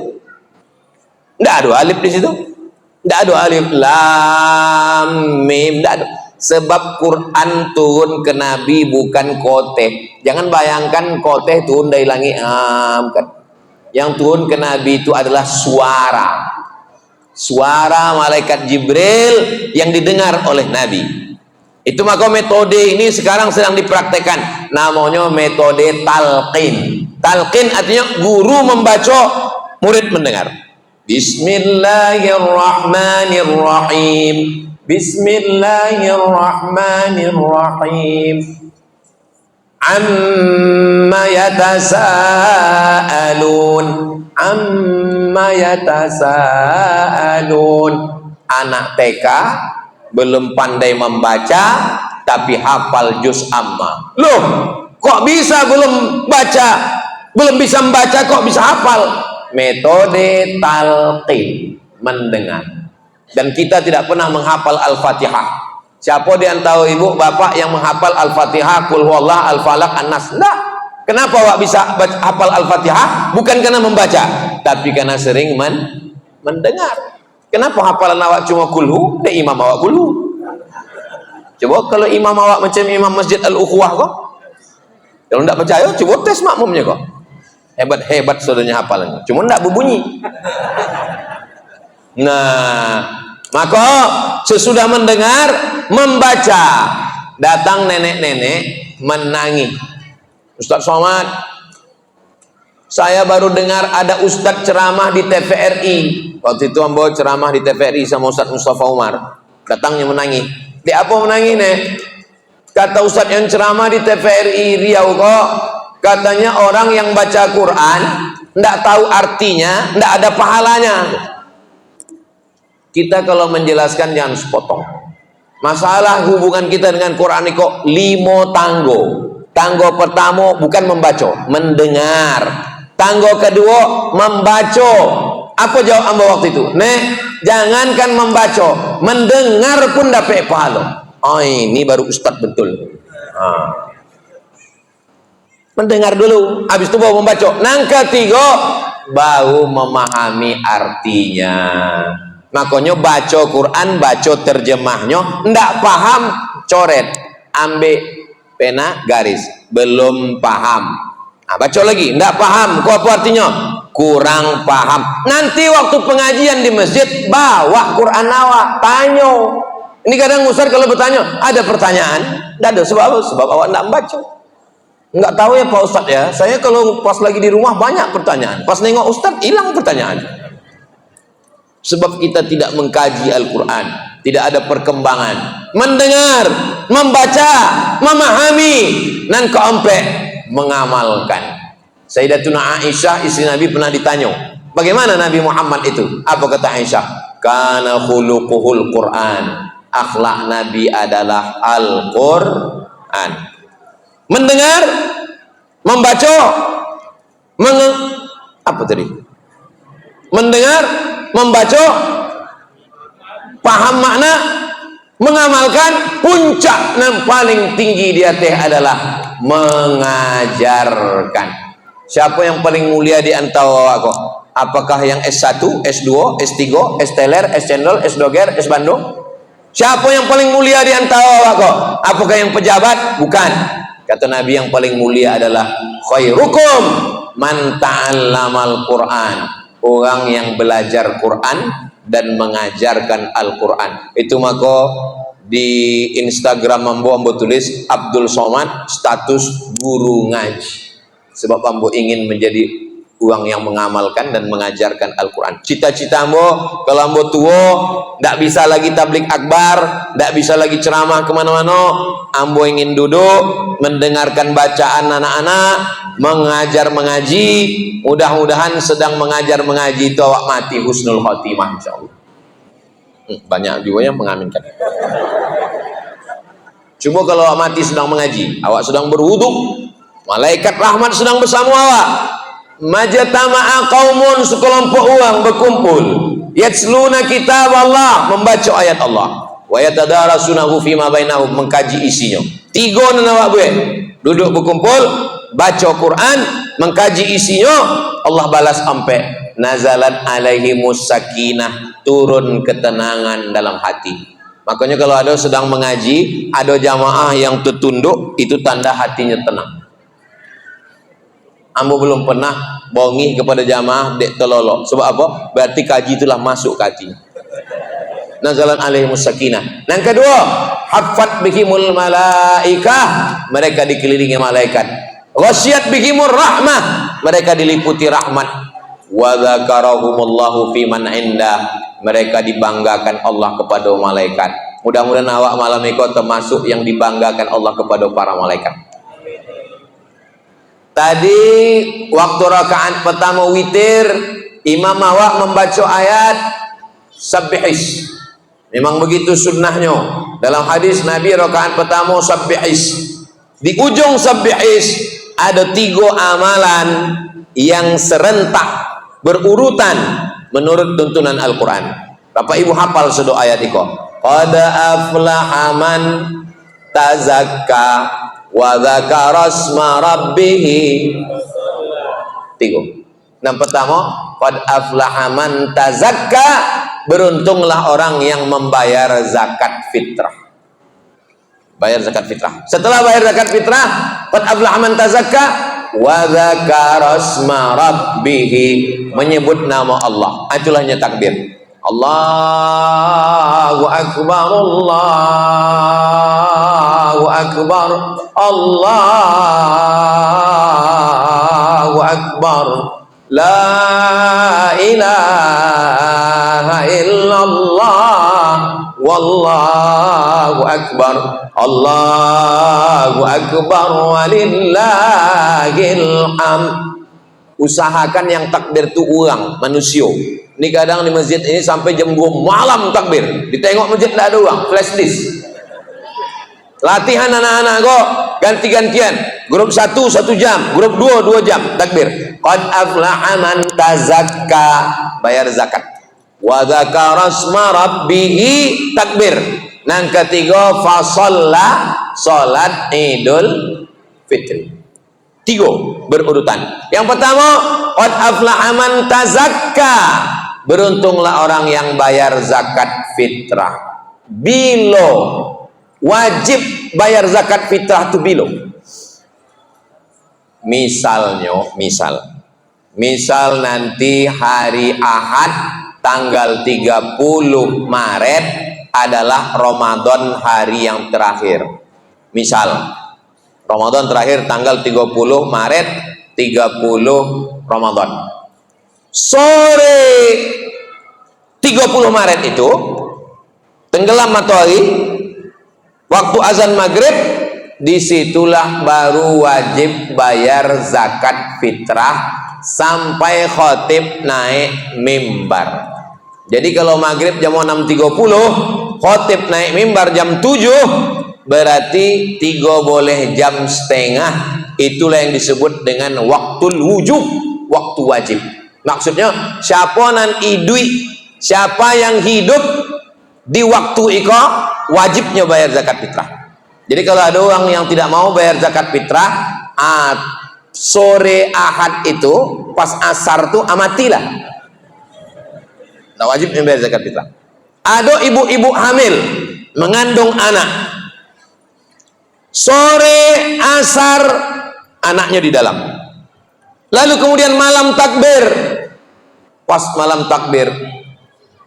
Tidak ada alif di situ. Tidak ada alif lam mim. Tidak ada. Sebab Quran turun ke Nabi bukan koteh. Jangan bayangkan koteh turun dari langit. Bukan. Yang turun ke Nabi itu adalah suara. Suara malaikat Jibril yang didengar oleh Nabi. Itu maka metode ini sekarang sedang dipraktekkan. Namanya metode talqin. Talqin artinya guru membaca, murid mendengar. Bismillahirrahmanirrahim. Bismillahirrahmanirrahim. Amma yatasaalun. Amma yatasaalun. Anak TK belum pandai membaca tapi hafal juz amma. Loh, kok bisa belum bisa membaca kok bisa hafal? Metode talqin, mendengar. Dan kita tidak pernah menghafal Al-Fatihah. Siapa di antara ibu bapak yang menghafal Al-Fatihah, Qul huwallah, Al-Falaq, An-Nas? Enggak. Kenapa awak bisa hafal Al-Fatihah? Bukan karena membaca, tapi karena sering mendengar. Kenapa hafalan awak cuma kulhu? Dek imam awak kulhu. Coba kalau imam awak macam imam Masjid Al-Ukhuwah kok. Kalau tidak percaya, coba tes makmumnya kok. Hebat-hebat saudaranya hafalannya. Cuma tidak berbunyi. Nah, maka sesudah mendengar, membaca. Datang nenek-nenek menangis. Ustaz Somad, saya baru dengar ada Ustadz ceramah di TVRI. Waktu itu ambo ceramah di TVRI sama Ustadz Mustafa Umar. Datangnya menangis. Di apa menangis nih? Kata Ustadz yang ceramah di TVRI Riau kok, katanya orang yang baca Quran tidak tahu artinya, tidak ada pahalanya. Kita kalau menjelaskan jangan sepotong. Masalah hubungan kita dengan Quran ini kok 5 tanggo. Tanggo pertama bukan membaca, mendengar. Tanggo kedua membaca. Apa jawab amba waktu itu? Jangankan membaca, mendengar pun dapat pahala. Oh, ini baru ustaz betul. mendengar dulu, habis itu baru membaca. Nang ketiga baru memahami artinya. Makanya baca Quran, baca terjemahnya, ndak paham, coret, ambil pena, garis, belum paham. Nah, baca lagi, ndak paham, kok apa artinya? Kurang paham. Nanti waktu pengajian di masjid, bawa Quran awak, tanya. Ini kadang Ustaz kalau bertanya, ada pertanyaan, ndak ada, sebab apa? Sebab awak ndak membaca. Nggak tahu ya Pak Ustadz ya, saya kalau pas lagi di rumah banyak pertanyaan, pas nengok Ustadz hilang pertanyaan. Sebab kita tidak mengkaji Al-Quran, tidak ada perkembangan, mendengar, membaca, memahami, dan keompek mengamalkan. Sayyidatuna Aisyah istri Nabi pernah ditanya, bagaimana Nabi Muhammad itu? Apa kata Aisyah? Kana khuluquhul Quran, akhlak Nabi adalah Al-Quran. Mendengar, membaca, apa tadi? Mendengar, membaca, paham makna, mengamalkan, puncak yang paling tinggi di atas adalah mengajarkan. Siapa yang paling mulia di antara aku? Apakah yang S1, S2, S3, S teler, S cendol, S doger, S bandung? Siapa yang paling mulia di antara aku? Apakah yang pejabat? Bukan. Kata Nabi yang paling mulia adalah khairukum man ta'allamal Quran, orang yang belajar Quran dan mengajarkan Al-Quran. Itu maka di Instagram ambo tulis Abdul Somad status guru ngaji, sebab ambo ingin menjadi orang yang mengamalkan dan mengajarkan Al-Quran. Cita-cita ambo kalau ambo tua tidak bisa lagi tablik akbar, tidak bisa lagi ceramah kemana-mana, ambo ingin duduk mendengarkan bacaan anak-anak, mengajar mengaji. Mudah-mudahan sedang mengajar mengaji itu awak mati husnul khotimah insyaallah. Banyak juga yang mengaminkan. Cuma kalau awak mati sedang mengaji, awak sedang berwudu, malaikat rahmat sedang bersama awak. Majtama'a qaumun, sekelompok orang berkumpul, yatsluna kitab Allah, membaca ayat Allah, wa yatadarasunahu fima bainahum, mengkaji isinya. Tiga nawak gue duduk berkumpul, baca Quran, mengkaji isinya, Allah balas ampe nazalat alaihimus sakinah, turun ketenangan dalam hati. Makanya kalau ada sedang mengaji, ada jamaah yang tertunduk, itu tanda hatinya tenang. Ambo belum pernah bongi kepada jamaah dek telolok. Sebab apa? Berarti kaji itulah masuk ke hati. Nazalan alaihimus sakinah. Yang kedua, haffat bihimul malaikah, mereka dikelilingi malaikat. Ghasyiyat bihimur rahmah, mereka diliputi rahmat. Wa dzakarahumullahu fi man indah, mereka dibanggakan Allah kepada malaikat. Mudah-mudahan awak malam ini termasuk yang dibanggakan Allah kepada para malaikat. Tadi waktu rakaat pertama witir, imam awak membaca ayat Sabbihis. Memang begitu sunnahnya. Dalam hadis Nabi rakaat pertama Sabbihis. Di ujung Sabbihis ada 3 amalan yang serentak berurutan menurut tuntunan Al-Quran. Bapak Ibu hafal sudah ayat itu. Qad aflaha man tazakka wa dzakara asma rabbih. 3. Yang pertama, qad aflaha man tazakka, beruntunglah orang yang membayar zakat fitrah. Bayar zakat fitrah. Setelah bayar zakat fitrah, qad aflaha man tazakka wa dzakara asma rabbih, menyebut nama Allah. Itulah takbir. Allahu akbar, Allahu akbar, Allahu akbar, la ilaha illallah, wallahu akbar, Allahu akbar, walillahil hamd. Usahakan yang takbir itu orang, manusia. Ini kadang di masjid ini sampai jam 2 malam takbir. Ditengok masjid tidak ada orang, flash disk. Latihan anak-anak kok ganti-gantian. Grup 1 jam, grup 2 jam takbir. Qad aflaha man tazakka, bayar zakat. Wa dzakara asma rabbih, takbir. Yang ketiga, fa shalla, salat Idul Fitri. Tiga berurutan. Yang pertama, qad aflaha man tazakka. Beruntunglah orang yang bayar zakat fitrah. Bilo wajib bayar zakat fitrah itu bilo. Misal nanti hari Ahad tanggal 30 Maret adalah Ramadan hari yang terakhir. Misal Ramadan terakhir tanggal 30 Maret, 30 Ramadan. Sore 30 Maret itu tenggelam matahari, waktu azan maghrib, disitulah baru wajib bayar zakat fitrah sampai khotib naik mimbar. Jadi kalau maghrib jam 6.30, khotib naik mimbar jam 7, berarti 3 boleh jam setengah. Itulah yang disebut dengan waktul wujub, waktu wajib. Maksudnya siapa nan idui, siapa yang hidup di waktu iko, wajibnya bayar zakat fitrah. Jadi kalau ada orang yang tidak mau bayar zakat fitrah, sore Ahad itu pas asar tuh amatilah, nah wajib bayar zakat fitrah. Ada ibu-ibu hamil mengandung anak, sore asar anaknya di dalam, lalu kemudian malam takbir, pas malam takbir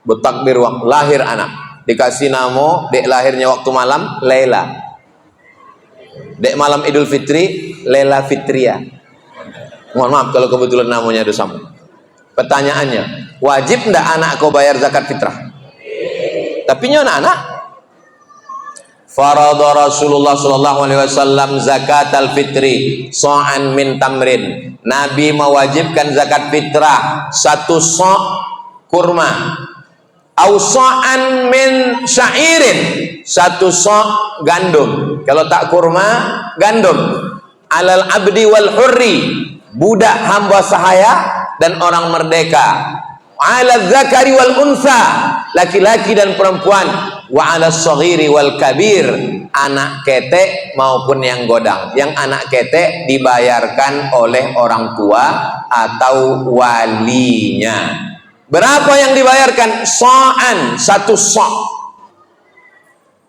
bertakbir lahir anak, dikasih nama dek lahirnya waktu malam Laila, dek malam Idul Fitri Laila Fitria. Mohon maaf kalau kebetulan namanya ada sama. Pertanyaannya, wajib ndak anak kau bayar zakat fitrah? Tapi nyo anak farada Rasulullah sallallahu alaihi wasallam zakatal fitri sa'an min tamrin. Nabi mewajibkan zakat fitrah 1 sa' kurma, au sa'an min syairin, 1 sa' gandum. Kalau tak kurma, gandum. Alal abdi wal hurri, budak hamba sahaya dan orang merdeka. Ala zakari wal unsa, laki-laki dan perempuan. Wa ala saghiri wal kabir, anak ketek maupun yang godang. Yang anak ketek dibayarkan oleh orang tua atau walinya. Berapa yang dibayarkan? Sa'an, 1 sa'.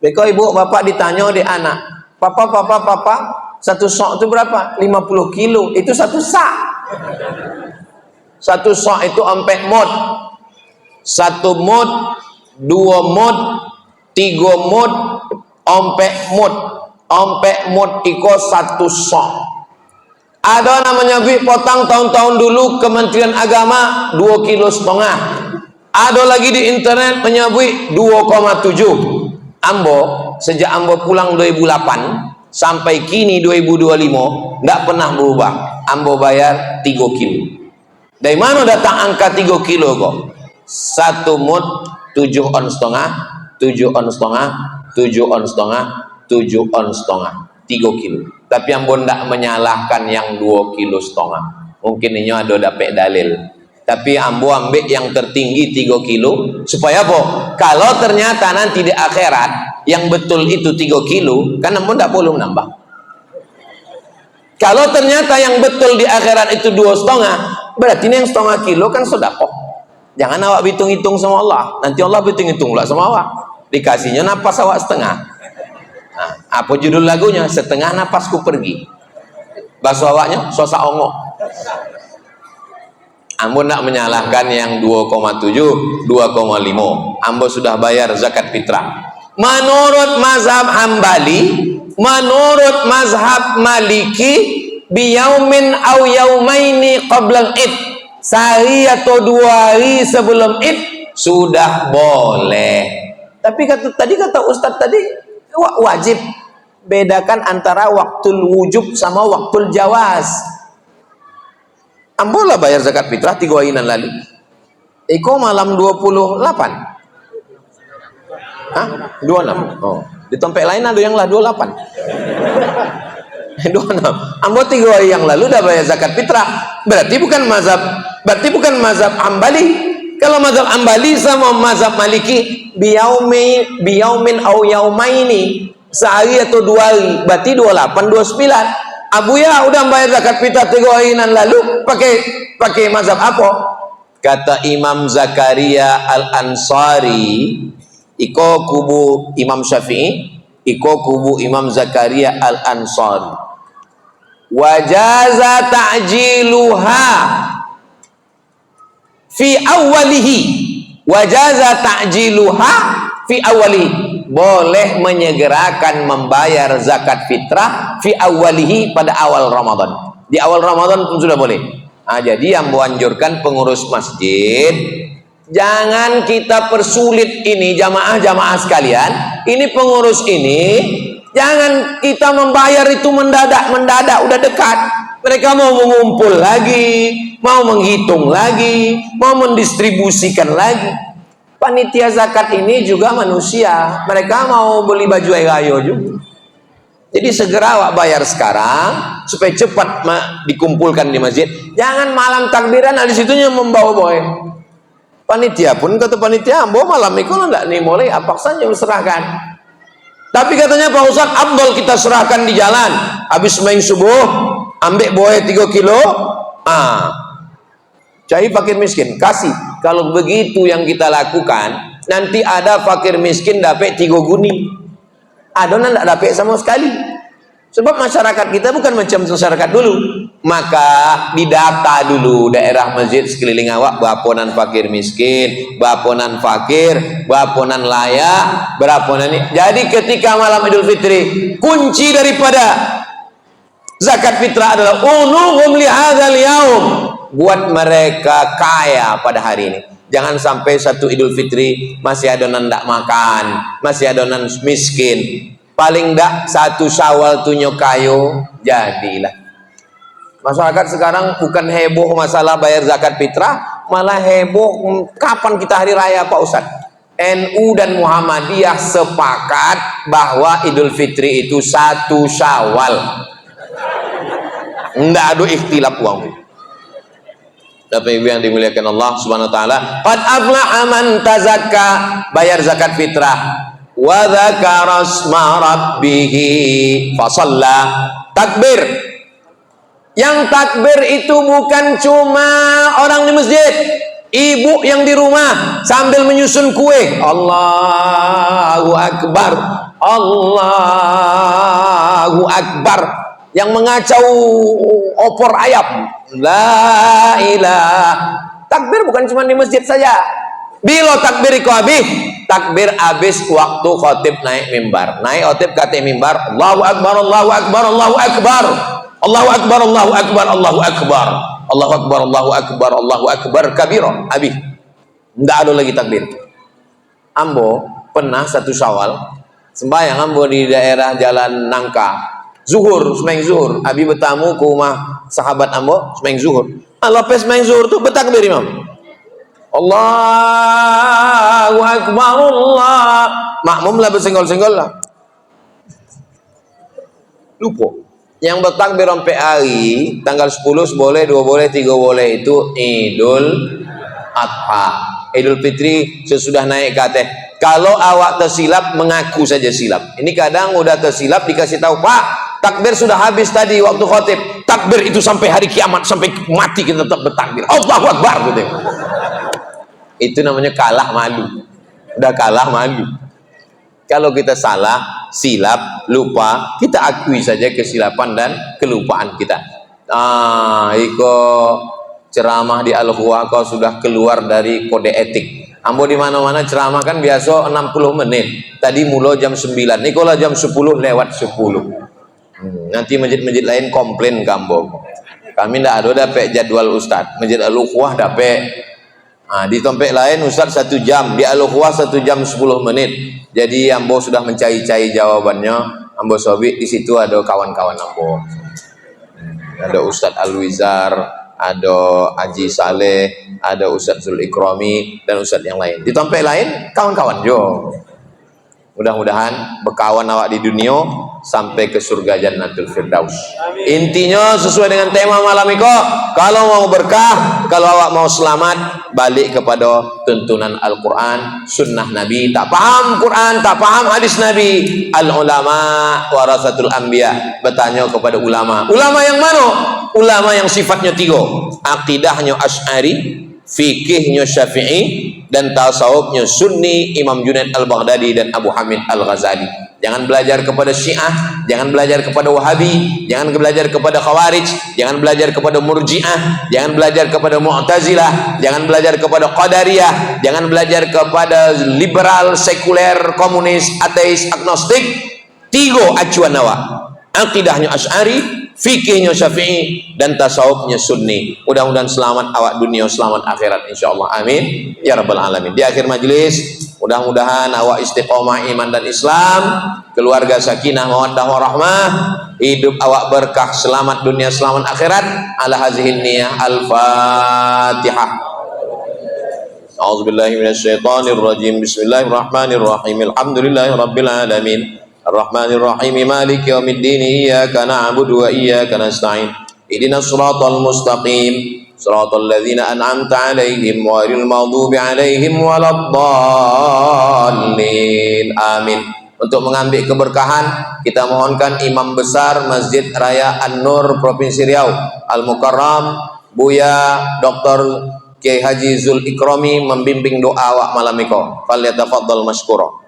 Beko ibu bapak ditanya di anak, papa 1 sa' itu berapa? 50 kilo. Itu 1 sa'. 1 sa' itu 4 mod. 1 mod, 2 mod, 3 mod, 4 mod. 4 mod iko 1 sa'. Ada namanya potang tahun-tahun dulu Kementerian Agama 2,5 kilo. Ada lagi di internet menyebut 2,7. Ambo sejak Ambo pulang 2008 sampai kini 2025 tidak pernah berubah. Ambo bayar 3 kilo. Dari mana datang angka 3 kilo kok? 1 mod 7 on setengah, 7 on setengah, 7 on setengah, 7 on setengah, 3 kilo. Tapi Ambo tidak menyalahkan yang 2,5 kilo. Mungkin ini ada dapat dalil. Tapi Ambo ambil yang tertinggi 3 kilo. Supaya apa? Kalau ternyata nanti di akhirat yang betul itu 3 kilo, kan Ambo tidak boleh menambah. Kalau ternyata yang betul di akhirat itu 2,5, berarti ini yang 0,5 kilo kan sedekah. Jangan awak hitung-hitung sama Allah. Nanti Allah hitung-hitung pula sama awak. Dikasihnya napas awak setengah. Nah, apa judul lagunya? Setengah napasku pergi. Bahasa awaknya sosa ongo. Ambo nak menyalahkan yang 2,7, 2,5. Ambo sudah bayar zakat fitrah. Menurut mazhab Hambali, menurut mazhab Maliki, biyaumin au yaumaini qabla id, sehari atau 2 hari sebelum id sudah boleh. Tapi tadi kata Ustadz tadi wajib. Bedakan antara waktul wujub sama waktul jawaz. Ambo lah bayar zakat fitrah 3 harian lalu. Iko malam 28. Hah? 26. Oh, di tempat lain ada yang lah 28. 26. Ambo 3 hari yang lalu dah bayar zakat fitrah. Berarti bukan mazhab Hambali. Kalau mazhab Hambali sama mazhab Maliki, biyaumin au yaumaini, sehari atau 2 hari, berarti 28, 29. Abuya udah bayar zakat fitrah 3 harian lalu pakai mazhab apa? Kata Imam Zakaria Al-Ansari, iko kubu Imam Syafi'i, iko kubu Imam Zakaria Al-Ansari. Wajaza ta'jiluha fi awalihi. Wajaza ta'jiluha fi awalihi. Boleh menyegerakan membayar zakat fitrah fi awalihi, pada awal Ramadan. Di awal Ramadan pun sudah boleh. Nah, jadi yang menganjurkan pengurus masjid, jangan kita persulit ini jamaah-jamaah sekalian. Ini pengurus ini, jangan kita membayar itu mendadak, udah dekat. Mereka mau mengumpul lagi, mau menghitung lagi, mau mendistribusikan lagi. Panitia zakat ini juga manusia, mereka mau beli baju ayo juga. Jadi segera awak bayar sekarang supaya cepat dikumpulkan di masjid. Jangan malam takbiran di situnya membawa boy. Panitia pun kata panitia, bawa malam itu enggak nih mulai apa saja serahkan. Tapi katanya Pak Ustaz, abdol kita serahkan di jalan. Habis main subuh, ambil boy 3 kilo. Cari fakir miskin, kasih. Kalau begitu yang kita lakukan, nanti ada fakir miskin dapat 3 guni. Adonan tidak dapat sama sekali. Sebab masyarakat kita bukan macam masyarakat dulu. Maka didata dulu daerah masjid sekeliling awak, baponan fakir miskin, baponan fakir, baponan layak, beraponan ini. Jadi ketika malam Idul Fitri, kunci daripada zakat fitrah adalah unuhum li hadzal yaum, buat mereka kaya pada hari ini. Jangan sampai satu Idul Fitri masih adonan tidak makan, masih adonan miskin. Paling tidak satu Syawal tu nyokayo, jadilah. Masyarakat sekarang bukan heboh masalah bayar zakat fitrah, malah heboh kapan kita hari raya Pak Ustaz. NU dan Muhammadiyah sepakat bahwa Idul Fitri itu 1 Syawal. Tidak ada ikhtilaf uang. Bapak Ibu yang dimuliakan Allah Subhanahu wa taala, qad aflaha man tazakka, bayar zakat fitrah, wa dzakara asma rabbih fasalla. Takbir. Yang takbir itu bukan cuma orang di masjid, ibu yang di rumah sambil menyusun kue, Allahu Akbar, Allahu Akbar, yang mengacau opor ayam, la ilah. Takbir bukan cuma di masjid saja. Bila takbir itu habis, takbir habis waktu khotib naik mimbar. Naik khotib kata mimbar, Allahu Akbar, Allahu Akbar, Allahu Akbar, Allahu Akbar, Allahu Akbar, Allahu Akbar, Allahu Akbar, Allahu Akbar, Allahu Akbar kabira. Habis. Tidak ada lagi takbir. Ambo pernah 1 Syawal sembahyang ambo di daerah Jalan Nangka. Zuhur, sembahyang zuhur. Abi bertamu ke rumah sahabat ambo, sembahyang zuhur. Lepas sembahyang zuhur tu bertakbir imam. Allahu Akbar, Allah. Makmum lah bersenggol-senggol lah. Lupa. Yang bertakbir sampai hari tanggal 10 boleh, 2 boleh, 3 boleh itu Idul Adha. Idul Fitri sesudah naik ke atas. Kalau awak tersilap, mengaku saja silap. Ini kadang udah tersilap dikasih tahu, Pak, takbir sudah habis tadi waktu khotib. Takbir itu sampai hari kiamat, sampai mati kita tetap bertakbir. Allahu Akbar gitu. Itu namanya kalah malu. Udah kalah malu. Kalau kita salah, silap, lupa, kita akui saja kesilapan dan kelupaan kita. Iko ceramah di Al-Huwa kau sudah keluar dari kode etik. Ambo di mana-mana ceramah kan biasa 60 menit. Tadi mulai jam 9. Niko lah jam 10 lewat 10. Nanti masjid-masjid lain komplain kambo. Kami tidak ada dapat jadwal Ustaz. Masjid Al-Huwa dapat. Di tempat lain Ustaz 1 jam, di Al-Huwa 1 jam 10 menit. Jadi ambo sudah mencari-cari jawabannya. Ambo sobi di situ ada kawan-kawan ambo. Ada Ustaz Al-Wizar, ada Haji Saleh, ada Ustaz Zul Ikrami dan Ustaz yang lain. Di tempat lain kawan-kawan jo. Mudah-mudahan berkawan awak di dunia sampai ke surga Jannatul Firdaus. Intinya sesuai dengan tema malam ini, kalau mau berkah, kalau awak mau selamat, balik kepada tuntunan Al-Quran, sunnah Nabi. Tak paham Quran, tak paham hadis Nabi, al-ulama warasatul anbiya, bertanya kepada ulama. Ulama yang mana? Ulama yang sifatnya tiga, akidahnya Asy'ari, fikihnya Syafi'i, dan tasawufnya Sunni, Imam Junaid al-Baghdadi dan Abu Hamid al-Ghazali. Jangan belajar kepada Syiah, jangan belajar kepada Wahabi, jangan belajar kepada Khawarij, jangan belajar kepada Murji'ah, jangan belajar kepada Mu'tazilah, jangan belajar kepada Qadariyah, jangan belajar kepada liberal, sekuler, komunis, ateis, agnostik. Tiga acuan awak. Akidahnya Asy'ari, fikihnya Syafi'i, dan tasawufnya Sunni. Mudah-mudahan selamat awak dunia, selamat akhirat insyaallah. Amin ya rabbal alamin. Di akhir majlis, mudah-mudahan awak istiqomah iman dan Islam, keluarga sakinah mawaddah warahmah, hidup awak berkah, selamat dunia, selamat akhirat. Ala hazihin niyah. Al-Fatihah. A'udzubillahi minasyaitonir rajim. Bismillahirrahmanirrahim. Alhamdulillahirabbil alamin. Ar-Rahmanir Rahim, Maliki yaumiddin. Iyyaka na'budu wa iyyaka nasta'in. Ihdinas siratal mustaqim, siratal ladzina an'amta 'alaihim ghairil maghdubi 'alaihim waladdallin. Amin. Untuk mengambil keberkahan, kita mohonkan Imam Besar Masjid Raya An-Nur Provinsi Riau, Al-Mukarram Buya Dr. Kiai Haji Zul Ikrami membimbing doa awak malam iko. Falyatafaddal masykura.